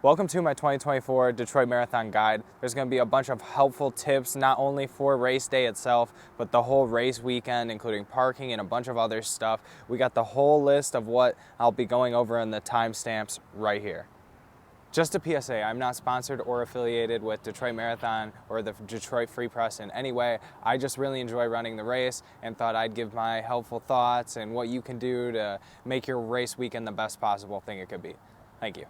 Welcome to my 2024 Detroit Marathon Guide. There's going to be a bunch of helpful tips, not only for race day itself, but the whole race weekend, including parking and a bunch of other stuff. We got the whole list of what I'll be going over in the timestamps right here. Just a PSA, I'm not sponsored or affiliated with Detroit Marathon or the Detroit Free Press in any way. I just really enjoy running the race and thought I'd give my helpful thoughts and what you can do to make your race weekend the best possible thing it could be. Thank you.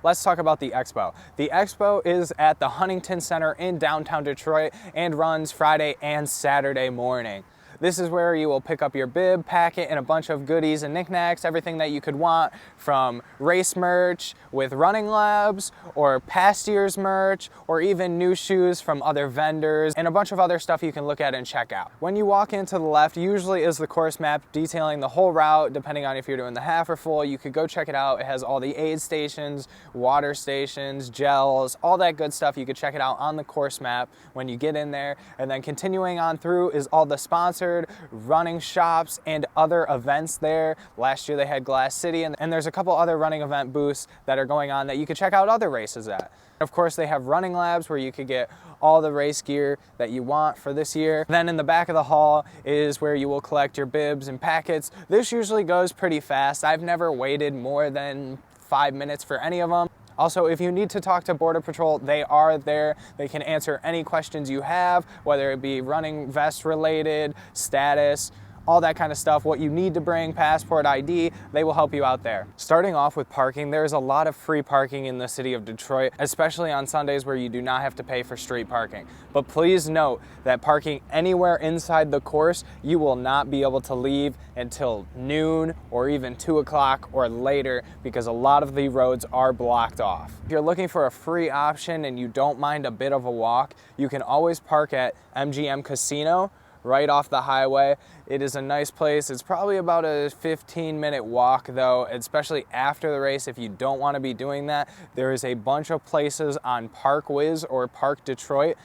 Let's talk about the expo. The expo is at the Huntington Center in downtown Detroit and runs Friday and Saturday morning. This is where you will pick up your bib, packet, and a bunch of goodies and knickknacks, everything that you could want, from race merch with running labs, or past year's merch, or even new shoes from other vendors, and a bunch of other stuff you can look at and check out. When you walk into the left, usually is the course map detailing the whole route, depending on if you're doing the half or full. You could go check it out. It has all the aid stations, water stations, gels, all that good stuff. You could check it out on the course map when you get in there. And then continuing on through is all the sponsored running shops and other events there. Last year they had Glass City, and there's a couple other running event booths that are going on that you could check out other races at. Of course, they have running labs where you could get all the race gear that you want for this year. Then in the back of the hall is where you will collect your bibs and packets. This usually goes pretty fast. I've never waited more than 5 minutes for any of them. Also, if you need to talk to Border Patrol, they are there. They can answer any questions you have, whether it be running vest related, status, all that kind of stuff, what you need to bring, passport, ID, they will help you out there. Starting off with parking, there's a lot of free parking in the city of Detroit, especially on Sundays where you do not have to pay for street parking. But please note that parking anywhere inside the course, you will not be able to leave until noon or even 2 o'clock or later, because a lot of the roads are blocked off. If you're looking for a free option and you don't mind a bit of a walk, you can always park at MGM Casino right off the highway. It is a nice place. It's probably about a 15-minute walk though, especially after the race. If you don't want to be doing that, there is a bunch of places on ParkWiz or Park Detroit,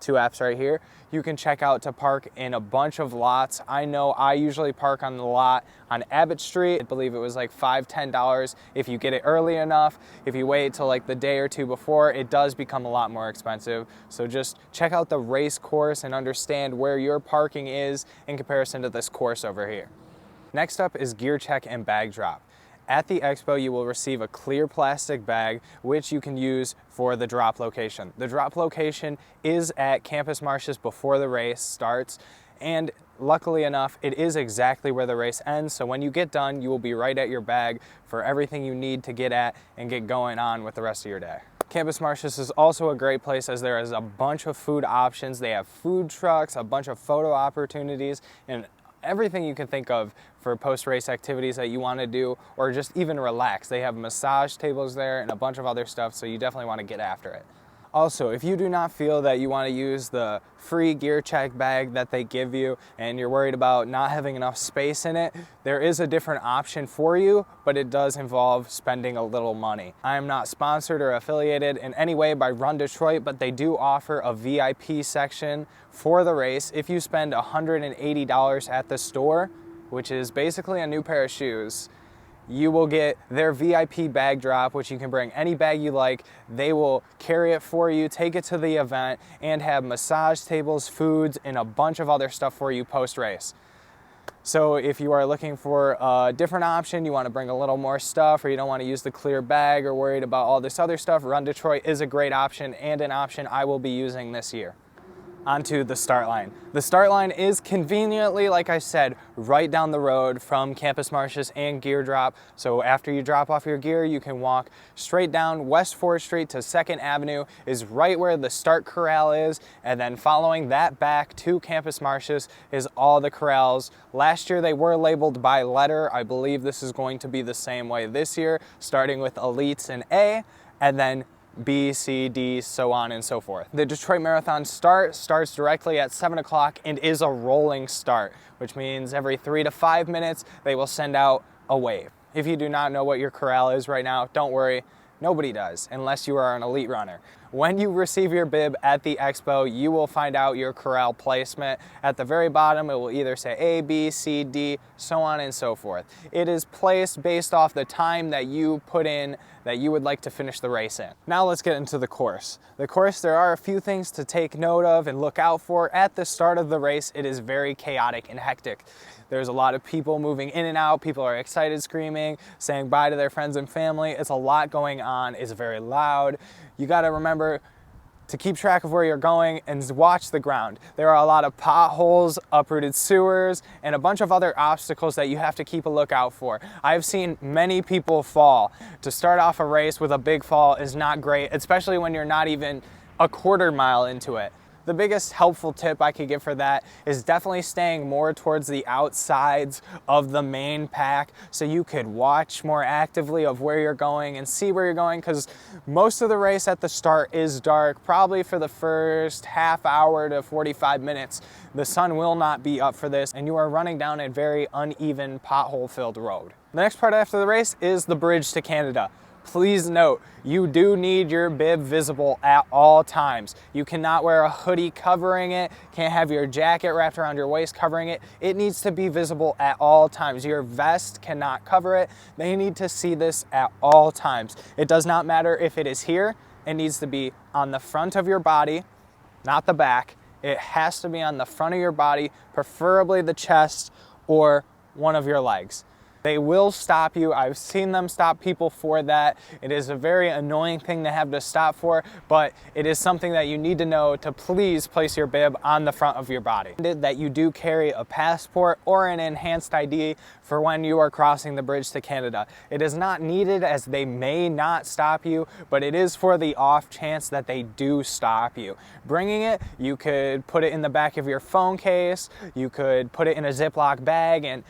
2 apps right here, you can check out to park in a bunch of lots. I know I usually park on the lot on Abbott Street. I believe it was like $5, $10 if you get it early enough. If you wait till like the day or two before, it does become a lot more expensive. So just check out the race course and understand where your parking is in comparison to this course over here. Next up is gear check and bag drop. At the expo, you will receive a clear plastic bag, which you can use for the drop location. The drop location is at Campus Martius before the race starts, and luckily enough, it is exactly where the race ends, so when you get done, you will be right at your bag for everything you need to get at and get going on with the rest of your day. Campus Martius is also a great place as there is a bunch of food options. They have food trucks, a bunch of photo opportunities, and everything you can think of for post-race activities that you want to do or just even relax. They have massage tables there and a bunch of other stuff, so you definitely want to get after it. Also, if you do not feel that you want to use the free gear check bag that they give you and you're worried about not having enough space in it, there is a different option for you, but it does involve spending a little money. I am not sponsored or affiliated in any way by Run Detroit, but they do offer a VIP section for the race. If you spend $180 at the store, which is basically a new pair of shoes, you will get their VIP bag drop, which you can bring any bag you like. They will carry it for you, take it to the event, and have massage tables, foods, and a bunch of other stuff for you post-race. So if you are looking for a different option, you want to bring a little more stuff, or you don't want to use the clear bag or worried about all this other stuff, Run Detroit is a great option and an option I will be using this year. Onto the start line. The start line is conveniently, like I said, right down the road from Campus Martius and Gear Drop. So after you drop off your gear, you can walk straight down West 4th Street to 2nd Avenue is right where the start corral is, and then following that back to Campus Martius is all the corrals. Last year they were labeled by letter. I believe this is going to be the same way this year, starting with elites and A, and then B, C, D, so on and so forth. The Detroit Marathon starts directly at 7 o'clock and is a rolling start, which means every 3 to 5 minutes they will send out a wave. If you do not know what your corral is right now, don't worry. Nobody does, unless you are an elite runner. When you receive your bib at the expo, you will find out your corral placement. At the very bottom, it will either say A, B, C, D, so on and so forth. It is placed based off the time that you put in that you would like to finish the race in. Now let's get into the course. The course, there are a few things to take note of and look out for. At the start of the race, it is very chaotic and hectic. There's a lot of people moving in and out. People are excited, screaming, saying bye to their friends and family. It's a lot going on. It's very loud. You got to remember to keep track of where you're going and watch the ground. There are a lot of potholes, uprooted sewers, and a bunch of other obstacles that you have to keep a lookout for. I've seen many people fall. To start off a race with a big fall is not great, especially when you're not even a quarter mile into it. The biggest helpful tip I could give for that is definitely staying more towards the outsides of the main pack so you could watch more actively of where you're going and see where you're going, because most of the race at the start is dark, probably for the first half hour to 45 minutes. The sun will not be up for this, and you are running down a very uneven, pothole-filled road. The next part after the race is the bridge to Canada. Please note, you do need your bib visible at all times. You cannot wear a hoodie covering it, can't have your jacket wrapped around your waist covering it. It needs to be visible at all times. Your vest cannot cover it. They need to see this at all times. It does not matter if it is here. It needs to be on the front of your body, not the back. It has to be on the front of your body, preferably the chest or one of your legs. They will stop you. I've seen them stop people for that. It is a very annoying thing to have to stop for, but it is something that you need to know to please place your bib on the front of your body. That you do carry a passport or an enhanced ID for when you are crossing the bridge to Canada. It is not needed as they may not stop you, but it is for the off chance that they do stop you. Bringing it, you could put it in the back of your phone case, you could put it in a Ziploc bag and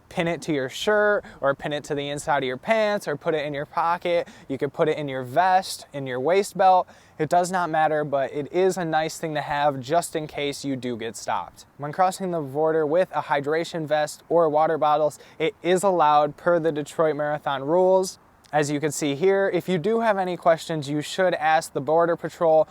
pin it to your shirt, or pin it to the inside of your pants, or put it in your pocket. You could put it in your vest, in your waist belt. It does not matter, but it is a nice thing to have just in case you do get stopped. When crossing the border with a hydration vest or water bottles, it is allowed per the Detroit Marathon rules. As you can see here, if you do have any questions, you should ask the Border Patrol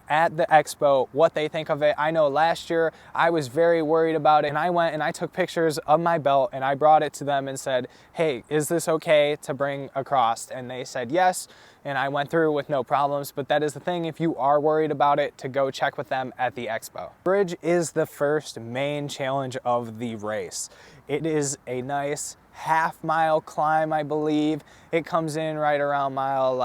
at the expo what they think of it. I know last year I was very worried about it, and I went and I took pictures of my belt and I brought it to them and said, hey, is this okay to bring across? And they said yes, and I went through with no problems. But that is the thing, if you are worried about it, to go check with them at the expo. Bridge is the first main challenge of the race. It is a nice half-mile climb, I believe. It comes in right around mile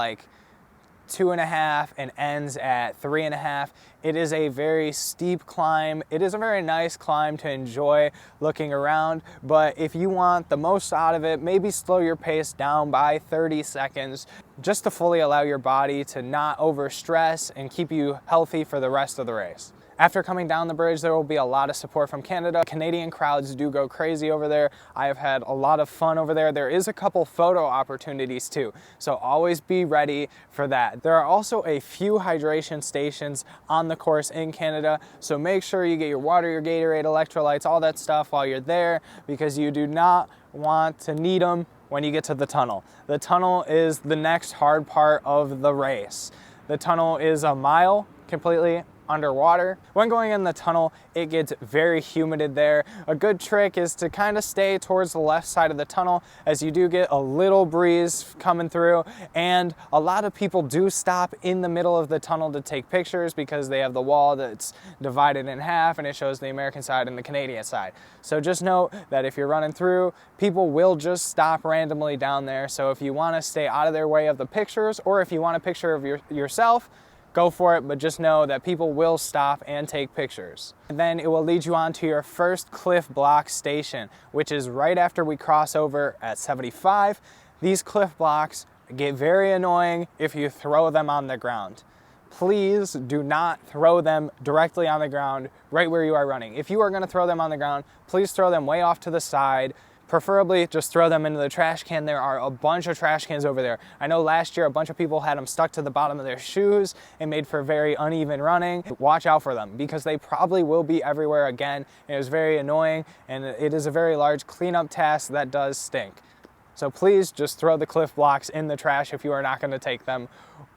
2.5 and ends at 3.5. It is a very steep climb. It is a very nice climb to enjoy looking around, but if you want the most out of it, maybe slow your pace down by 30 seconds just to fully allow your body to not overstress and keep you healthy for the rest of the race. After coming down the bridge, there will be a lot of support from Canada. Canadian crowds do go crazy over there. I have had a lot of fun over there. There is a couple photo opportunities too, so always be ready for that. There are also a few hydration stations on the course in Canada, so make sure you get your water, your Gatorade, electrolytes, all that stuff while you're there, because you do not want to need them when you get to the tunnel. The tunnel is the next hard part of the race. The tunnel is a mile completely underwater. When going in the tunnel, it gets very humid there. A good trick is to kind of stay towards the left side of the tunnel, as you do get a little breeze coming through, and a lot of people do stop in the middle of the tunnel to take pictures because they have the wall that's divided in half and it shows the American side and the Canadian side. So just note that if you're running through, people will just stop randomly down there. So if you want to stay out of their way of the pictures, or if you want a picture of yourself, go for it, but just know that people will stop and take pictures. And then it will lead you on to your first cliff block station, which is right after we cross over at 75. These cliff blocks get very annoying if you throw them on the ground. Please do not throw them directly on the ground right where you are running. If you are gonna throw them on the ground, please throw them way off to the side. Preferably just throw them into the trash can. There are a bunch of trash cans over there. I know last year a bunch of people had them stuck to the bottom of their shoes and made for very uneven running. Watch out for them because they probably will be everywhere again. It was very annoying, and it is a very large cleanup task that does stink. So please just throw the cliff blocks in the trash if you are not going to take them,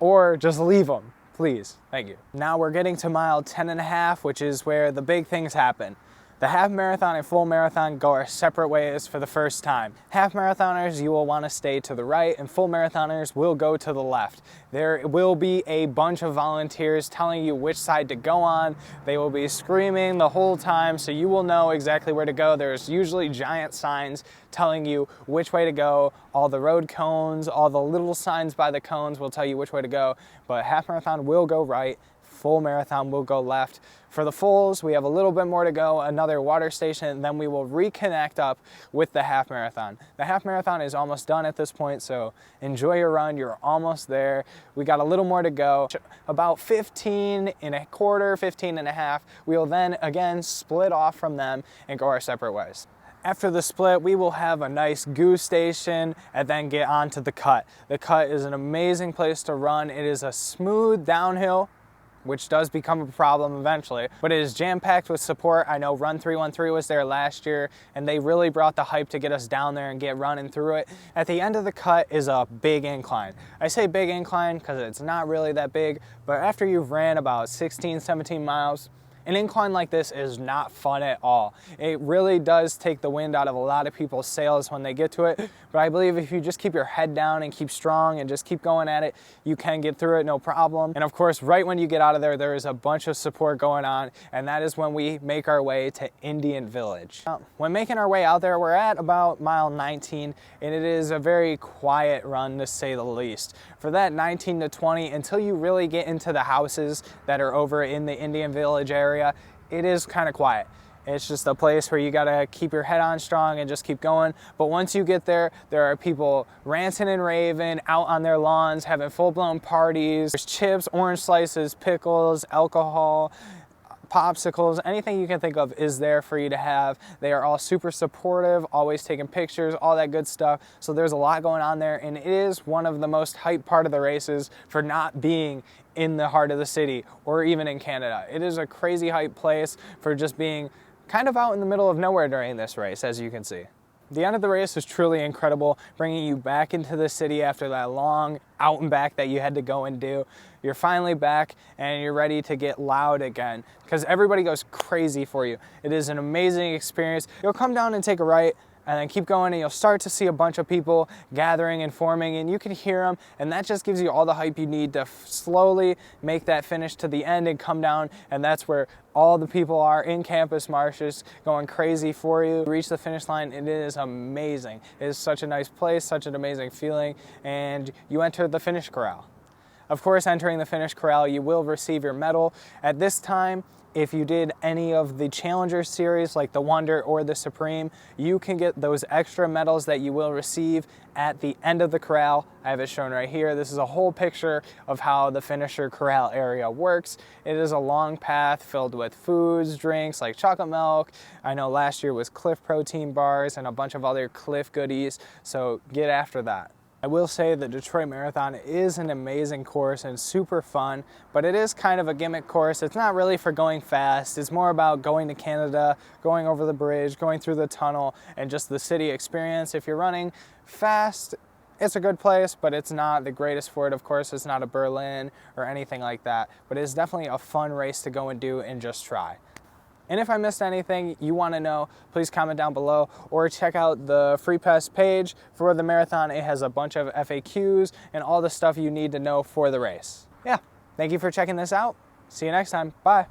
or just leave them, please. Thank you. Now we're getting to mile 10.5, which is where the big things happen. The half marathon and full marathon go our separate ways for the first time. Half marathoners, you will want to stay to the right, and full marathoners will go to the left. There will be a bunch of volunteers telling you which side to go on. They will be screaming the whole time, so you will know exactly where to go. There's usually giant signs telling you which way to go. All the road cones, all the little signs by the cones will tell you which way to go, but half marathon will go right. Full marathon will go left. For the fulls, we have a little bit more to go, another water station, and then we will reconnect up with the half marathon. The half marathon is almost done at this point, so enjoy your run, you're almost there. We got a little more to go, about 15 and a quarter, 15 and a half. We will then again split off from them and go our separate ways. After the split, we will have a nice goose station and then get on to the cut. The cut is an amazing place to run. It is a smooth downhill, which does become a problem eventually, but it is jam-packed with support. I know Run 313 was there last year, and they really brought the hype to get us down there and get running through it. At the end of the cut is a big incline. I say big incline because it's not really that big, but after you've ran about 16, 17 miles, an incline like this is not fun at all. It really does take the wind out of a lot of people's sails when they get to it, but I believe if you just keep your head down and keep strong and just keep going at it, you can get through it no problem. And of course, right when you get out of there, there is a bunch of support going on, and that is when we make our way to Indian Village. When making our way out there, we're at about mile 19, and it is a very quiet run to say the least. For that 19 to 20, until you really get into the houses that are over in the Indian Village area, it is kind of quiet. It's just a place where you gotta keep your head on strong and just keep going. But once you get there, there are people ranting and raving out on their lawns, having full-blown parties. There's chips, orange slices, pickles, alcohol, popsicles, anything you can think of is there for you to have. They are all super supportive, always taking pictures, all that good stuff. So there's a lot going on there, and it is one of the most hyped part of the races for not being in the heart of the city or even in Canada. It is a crazy hype place for just being kind of out in the middle of nowhere during this race, as you can see. The end of the race was truly incredible, bringing you back into the city after that long out and back that you had to go and do. You're finally back and you're ready to get loud again because everybody goes crazy for you. It is an amazing experience. You'll come down and take a right and then keep going, and you'll start to see a bunch of people gathering and forming, and you can hear them, and that just gives you all the hype you need to slowly make that finish to the end and come down, and that's where all the people are in Campus Marshes going crazy for you. Reach the finish line, and it is amazing. It is such a nice place, such an amazing feeling, and you enter the finish corral. Of course, entering the finish corral, you will receive your medal. At this time, if you did any of the Challenger series like the Wonder or the Supreme, you can get those extra medals that you will receive at the end of the corral. I have it shown right here. This is a whole picture of how the finisher corral area works. It is a long path filled with foods, drinks like chocolate milk. I know last year was Cliff protein bars and a bunch of other Cliff goodies, so get after that. I will say the Detroit Marathon is an amazing course and super fun, but it is kind of a gimmick course. It's not really for going fast. It's more about going to Canada, going over the bridge, going through the tunnel, and just the city experience. If you're running fast, it's a good place, but it's not the greatest for it. Of course, it's not a Berlin or anything like that, but it's definitely a fun race to go and do and just try. And if I missed anything you want to know, please comment down below or check out the Free Pass page for the marathon. It has a bunch of FAQs and all the stuff you need to know for the race. Yeah, thank you for checking this out. See you next time. Bye.